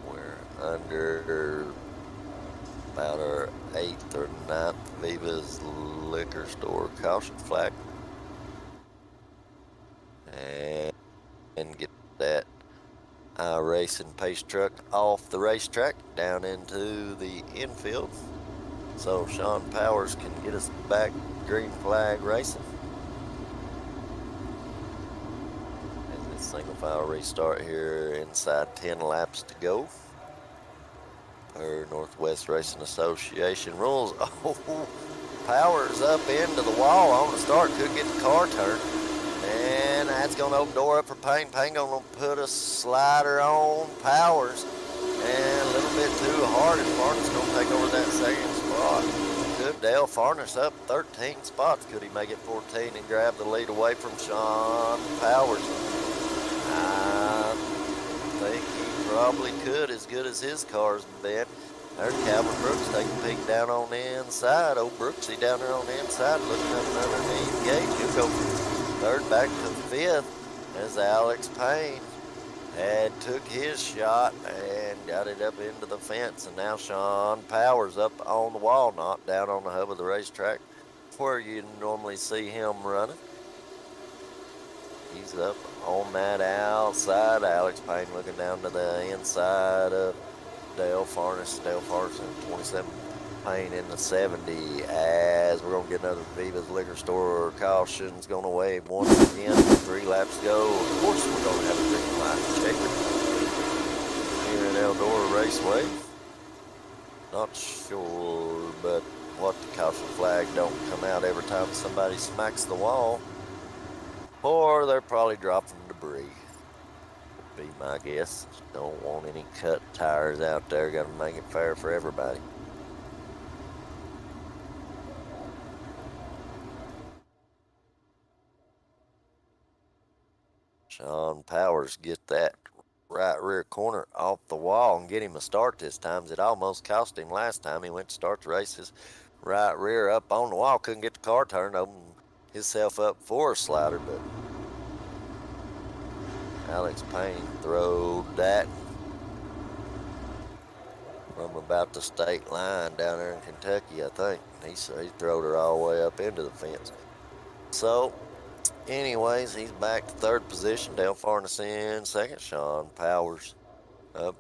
We're under about our 8th or 9th Viva's Liquor Store caution flag. And get that racing pace truck off the racetrack down into the infield, so Sean Powers can get us back green flag racing. As this single file restart here inside 10 laps to go per Northwest Racing Association rules. Oh, Powers up into the wall on the start, could get the car turned. And that's going to open the door up for Payne. Payne going to put a slider on Powers. And a little bit too hard, and Farness going to take over that second spot. Good Dale Farness up 13 spots. Could he make it 14 and grab the lead away from Sean Powers? I think he probably could, as good as his car's been. There's Calvin Brooks taking a peek down on the inside. Old Brooksy down there on the inside looking up underneath Gage. He'll go from 3rd back to 5th as Alex Payne took his shot and got it up into the fence. And now Sean Powers up on the wall, not down on the hub of the racetrack where you normally see him running. He's up on that outside. Alex Payne looking down to the inside of Dale Farness. Dale Farness in 27. Payne in the 70, as we're going to get another Viva's Liquor Store caution's going to wave once again. 3 laps to go. Of course, we're going to have a green light checker here at Eldora Raceway. Not sure, but what the caution flag don't come out every time somebody smacks the wall, or they're probably dropping debris. Would be my guess. Don't want any cut tires out there. Got to make it fair for everybody. Sean Powers get that right rear corner off the wall and get him a start this time. It almost cost him last time. He went to start the race. His right rear up on the wall. Couldn't get the car turned. Opened himself up for a slider, but Alex Payne throwed that from about the state line down there in Kentucky, I think. He throwed her all the way up into the fence. So, anyways, he's back to 3rd position. Dale Farness in 2nd. Sean Powers up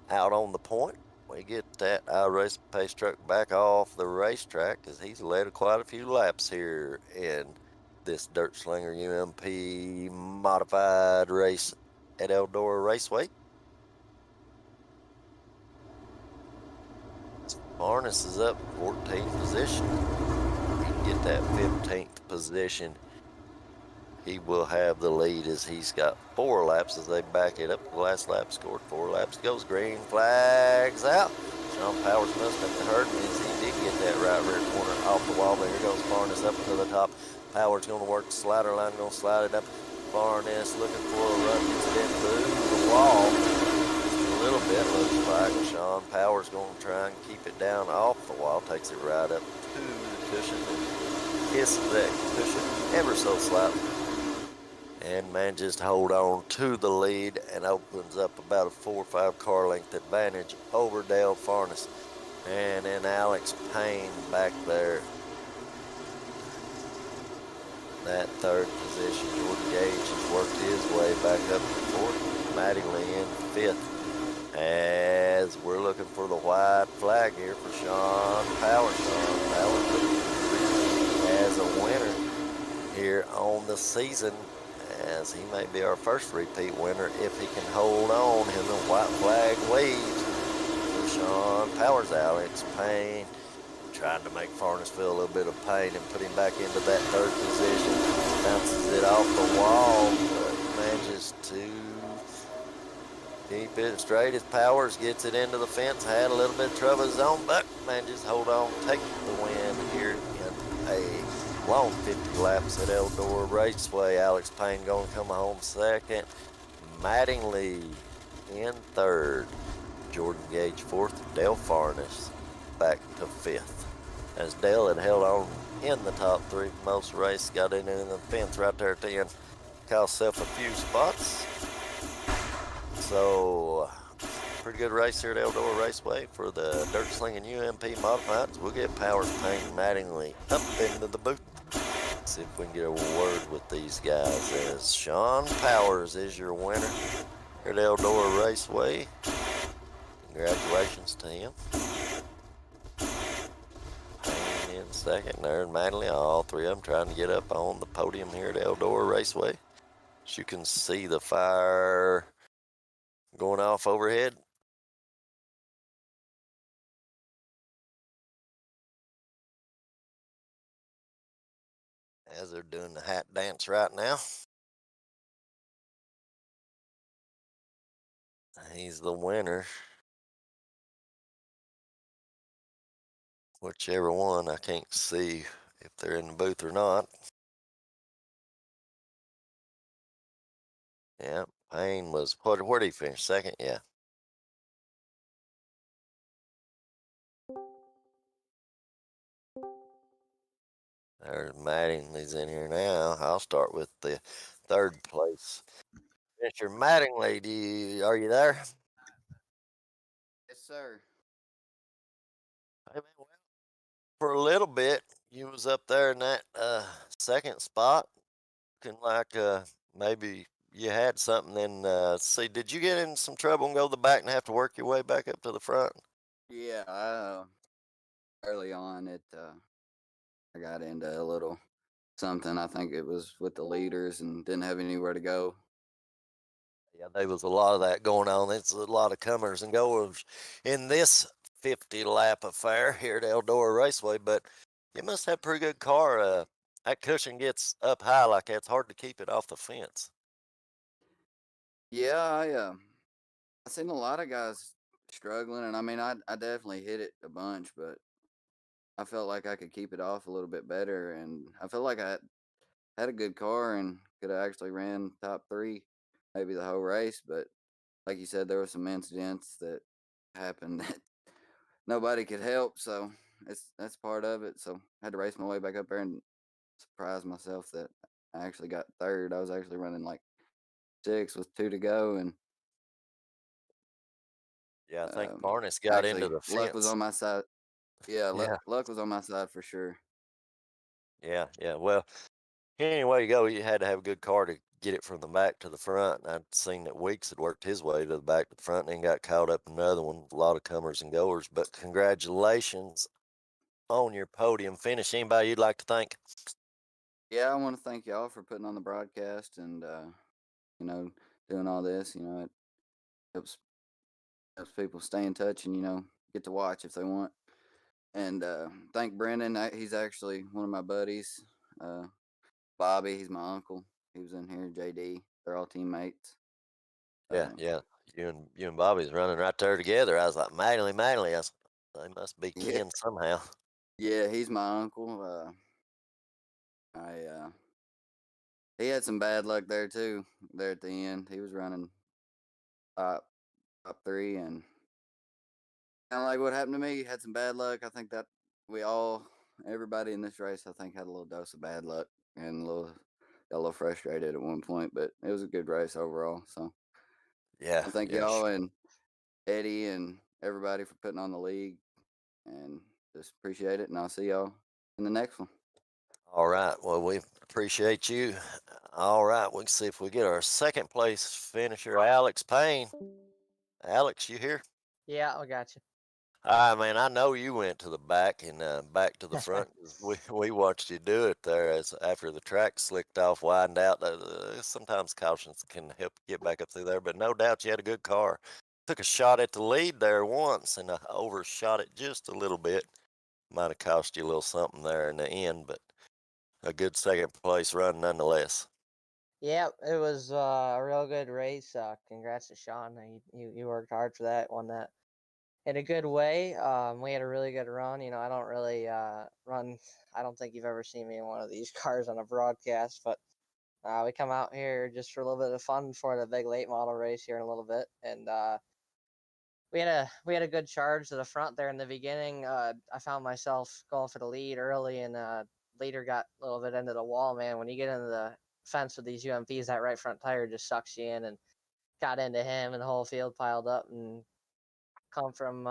out on the point. We get that iRace pace truck back off the racetrack, because he's led quite a few laps here in this DirtSlinger UMP modified race at Eldora Raceway. Farness is up 14th position. He can get that 15th position. He will have the lead, as he's got 4 laps as they back it up. The last lap scored 4 laps. Goes green, flags out. Sean Powers must have heard me, as he did get that right rear corner off the wall. But here goes Farness up to the top. Powers going to work the slider line, going to slide it up. Farness looking for a run, gets it into the wall. Just a little bit, looks like Sean Powers going to try and keep it down off the wall. Takes it right up to the cushion and kisses that cushion ever so slightly, and manages to hold on to the lead and opens up about a 4 or 5 car length advantage over Dale Farness. And then Alex Payne back there, that 3rd position. Jordan Gage has worked his way back up to 4th. Mattingly in 5th, as we're looking for the white flag here for Sean Powers. Sean Powers as a winner here on the season, as he may be our first repeat winner if he can hold on. And the white flag waves for Sean Powers. Alex Payne trying to make Farness feel a little bit of pain and put him back into that 3rd position. Bounces it off the wall, but manages to keep it straight as Powers gets it into the fence. Had a little bit of trouble of his own, but manages to hold on, take the win here in a long 50 laps at Eldora Raceway. Alex Payne going to come home 2nd. Mattingly in 3rd. Jordan Gage 4th. Dale Farness back to 5th. As Dale had held on in the top three most race. Got in the fence right there at the end. Cost himself a few spots. So, pretty good race here at Eldora Raceway for the DirtSlinger UMP Modifieds. We'll get Powers, Payne, Mattingly up into the booth. See if we can get a word with these guys, as Sean Powers is your winner here at Eldora Raceway. Congratulations to him. Payne in second there, and Mattingly, all three of them trying to get up on the podium here at Eldora Raceway. As you can see the fire going off overhead. As they're doing the hat dance right now. He's the winner. Whichever one, I can't see if they're in the booth or not. Yeah, Payne was, where did he finish? Second? Yeah. There's Mattingly's in here now. I'll start with the third place. Mr. Mattingly, are you there? Yes, sir. Hey, man, well, for a little bit, you was up there in that second spot, looking like maybe you had something. Then see, did you get in some trouble and go to the back and have to work your way back up to the front? Yeah, early on I got into a little something. I think it was with the leaders and didn't have anywhere to go. Yeah, there was a lot of that going on. It's a lot of comers and goers in this 50 lap affair here at Eldora Raceway, but you must have a pretty good car. That cushion gets up high like that. It's hard to keep it off the fence. Yeah, I seen a lot of guys struggling, and I mean, I definitely hit it a bunch, but I felt like I could keep it off a little bit better, and I felt like I had a good car and could have actually ran top three, maybe the whole race. But like you said, there were some incidents that happened that nobody could help, so that's part of it. So I had to race my way back up there and surprise myself that I actually got third. I was actually running like six with two to go, and Yeah, I think um, Parnas got into actually the luck was fence. on my side. Yeah, Yeah, luck was on my side for sure. yeah, yeah. Well, anyway you go, you had to have a good car to get it from the back to the front. And I'd seen that Weeks had worked his way to the back to the front and then got caught up in another one. A lot of comers and goers, but congratulations on your podium finish. Anybody you'd like to thank? Yeah, I want to thank y'all for putting on the broadcast and you know doing all this. It helps people stay in touch and get to watch if they want. And thank Brendan. He's actually one of my buddies. Uh, Bobby, he's my uncle. He was in here. JD, they're all teammates. Yeah, Um, yeah. You and Bobby's running right there together. I was like, Maddie. They must be yeah, kin somehow. yeah, he's my uncle. I He had some bad luck there too. There at the end, he was running top top three, and kind of like what happened to me. Had some bad luck. I think that we all, everybody in this race, I think had a little dose of bad luck and got a little frustrated at one point. But it was a good race overall. So Yeah, I thank yeah. y'all and Eddie and everybody for putting on the league, and just appreciate it. And I'll see y'all in the next one. All right. Well, we appreciate you. All right. We can see if we get our second place finisher, Alex Payne. Alex, you here? Yeah, I got you. Man, I know you went to the back and back to the front. 'Cause we watched you do it there as after the track slicked off, widened out. Sometimes cautions can help you get back up through there, but no doubt you had a good car. Took a shot at the lead there once and overshot it just a little bit. Might have cost you a little something there in the end, but a good second place run nonetheless. Yeah, it was a real good race. Congrats to Sean. You worked hard for that. Won that in a good way. We had a really good run. I don't really run. I don't think you've ever seen me in one of these cars on a broadcast, but we come out here just for a little bit of fun for the big late model race here in a little bit, and we had a good charge to the front there in the beginning. I found myself going for the lead early in leader got a little bit into the wall, man. When you get into the fence with these UMPs, that right front tire just sucks you in, and got into him, and the whole field piled up and come from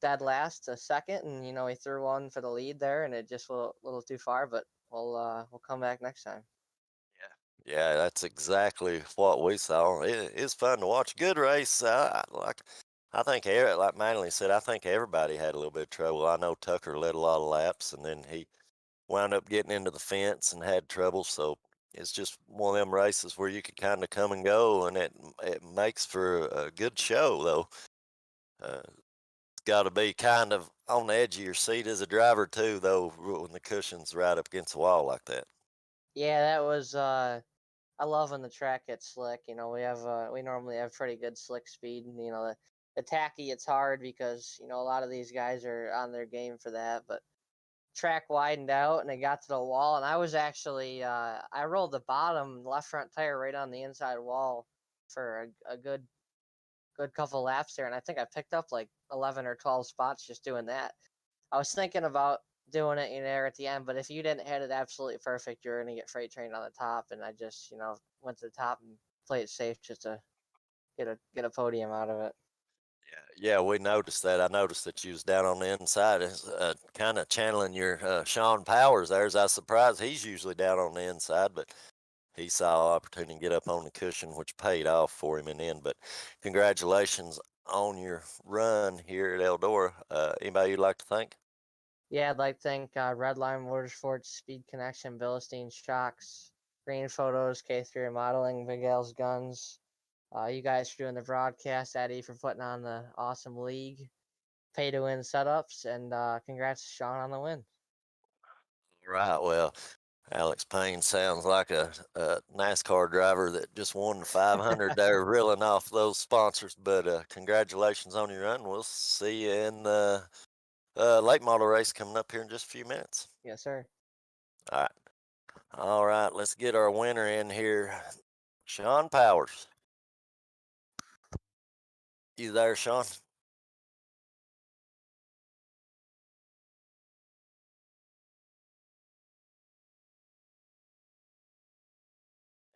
dead last to second, and he threw one for the lead there, and it just went a little too far, but we'll come back next time. Yeah, that's exactly what we saw. It's fun to watch. Good race. I think, like Manley said, I think everybody had a little bit of trouble. I know Tucker led a lot of laps, and then he wound up getting into the fence and had trouble. So it's just one of them races where you could kind of come and go, and it makes for a good show, though. It's got to be kind of on the edge of your seat as a driver too, though, when the cushion's right up against the wall like that. Yeah, that was. I love when the track gets slick. We normally have pretty good slick speed. And, the tacky, it's hard because a lot of these guys are on their game for that. But track widened out and it got to the wall, and I was actually I rolled the bottom left front tire right on the inside wall for a good couple laps there, and I think I picked up like 11 or 12 spots just doing that. I was thinking about doing it there at the end, but if you didn't hit it absolutely perfect, you're gonna get freight trained on the top, and I just went to the top and played it safe just to get a podium out of it. Yeah, we noticed that. I noticed that you was down on the inside, kind of channeling your Sean Powers there. I was surprised he's usually down on the inside, but he saw an opportunity to get up on the cushion, which paid off for him in the end. But congratulations on your run here at Eldora. Anybody you'd like to thank? Yeah, I'd like to thank Redline Motorsports, Speed Connection, Bilstein Shocks, Green Photos, K3 Remodeling, Big L's Guns. You guys for doing the broadcast, Eddie for putting on the awesome league, pay to win setups, and congrats to Sean on the win. Right. Well, Alex Payne sounds like a NASCAR driver that just won the 500 there, reeling off those sponsors. But congratulations on your run. We'll see you in the late model race coming up here in just a few minutes. Yes, sir. All right. All right. Let's get our winner in here. Sean Powers. You there, Sean?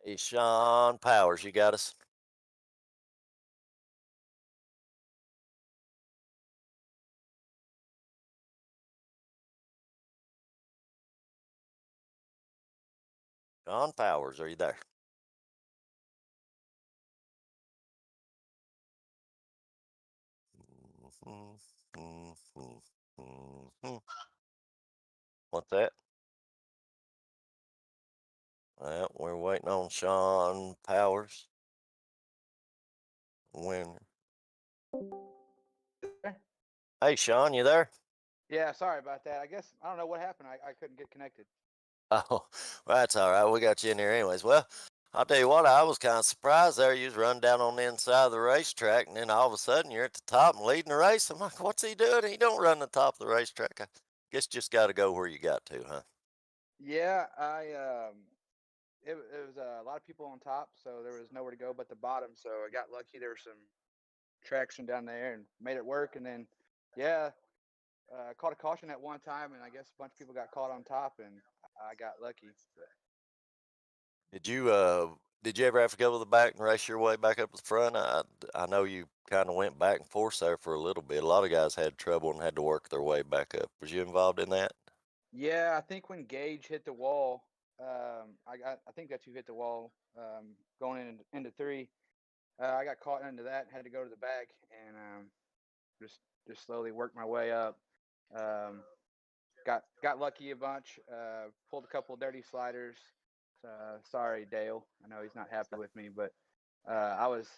Hey, Sean Powers, you got us? Sean Powers, are you there? What's that? Well, we're waiting on Sean Powers. Winner. Hey, Sean, you there? Yeah, sorry about that. I guess I don't know what happened. I couldn't get connected. Oh, well, that's all right. We got you in here anyways. Well, I'll tell you what, I was kind of surprised there. You was running down on the inside of the racetrack, and then all of a sudden you're at the top and leading the race. I'm like, what's he doing? He don't run the top of the racetrack. I guess just got to go where you got to, huh? Yeah, it was a lot of people on top, so there was nowhere to go but the bottom. So I got lucky. There was some traction down there and made it work. And then, yeah, caught a caution at one time, and I guess a bunch of people got caught on top, and I got lucky. But Did you ever have to go to the back and race your way back up to the front? I know you kind of went back and forth there for a little bit. A lot of guys had trouble and had to work their way back up. Was you involved in that? yeah, I think when Gage hit the wall, I think that's who hit the wall going into three. I got caught into that, had to go to the back, and just slowly worked my way up. Um, got lucky a bunch. Pulled a couple dirty sliders. Sorry, Dale. I know he's not happy with me, but I was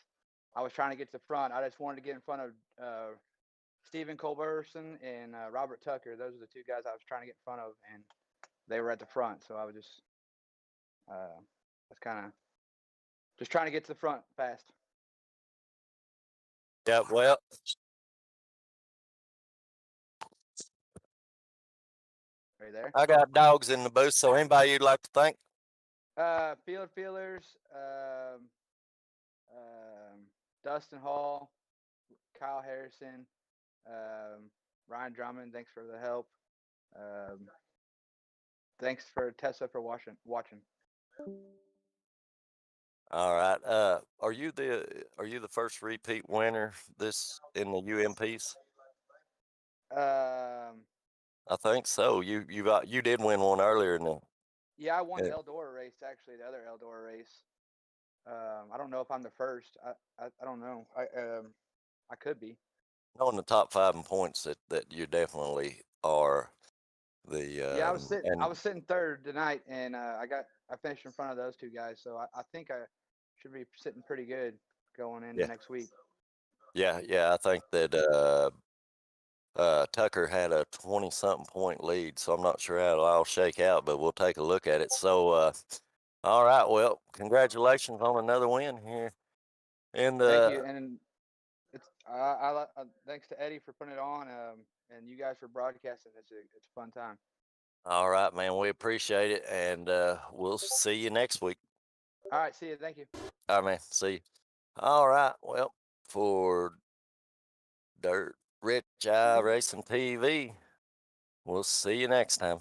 trying to get to the front. I just wanted to get in front of Stephen Colberson and Robert Tucker. Those are the two guys I was trying to get in front of, and they were at the front. So I was just was kind of just trying to get to the front fast. Yeah, well, Are you there? I got dogs in the booth, so anybody you'd like to thank? Field feelers, Dustin Hall, Kyle Harrison, Ryan Drummond. Thanks for the help. Thanks for Tessa for watching. All right. Are you the first repeat winner this in the UMPs? I think so. You did win one earlier in the. Yeah, I won Yeah. the Eldora race, actually, the other Eldora race. I don't know if I'm the first. I don't know. I could be. On the top 5 in points that you definitely are. Yeah, I was And sitting third tonight, and I finished in front of those two guys, so I think I should be sitting pretty good going into yeah, next week. yeah. I think that Tucker had a 20-something point lead, so I'm not sure how it'll all shake out, but we'll take a look at it. So, all right. Well, congratulations on another win here. And Thank you, and it's thanks to Eddie for putting it on, and you guys for broadcasting. It's a fun time. all right, man. We appreciate it, and we'll see you next week. All right, see you. Thank you. All right, man. See you. All right. Well, for Dirt Rich Eye Racing TV, we'll see you next time.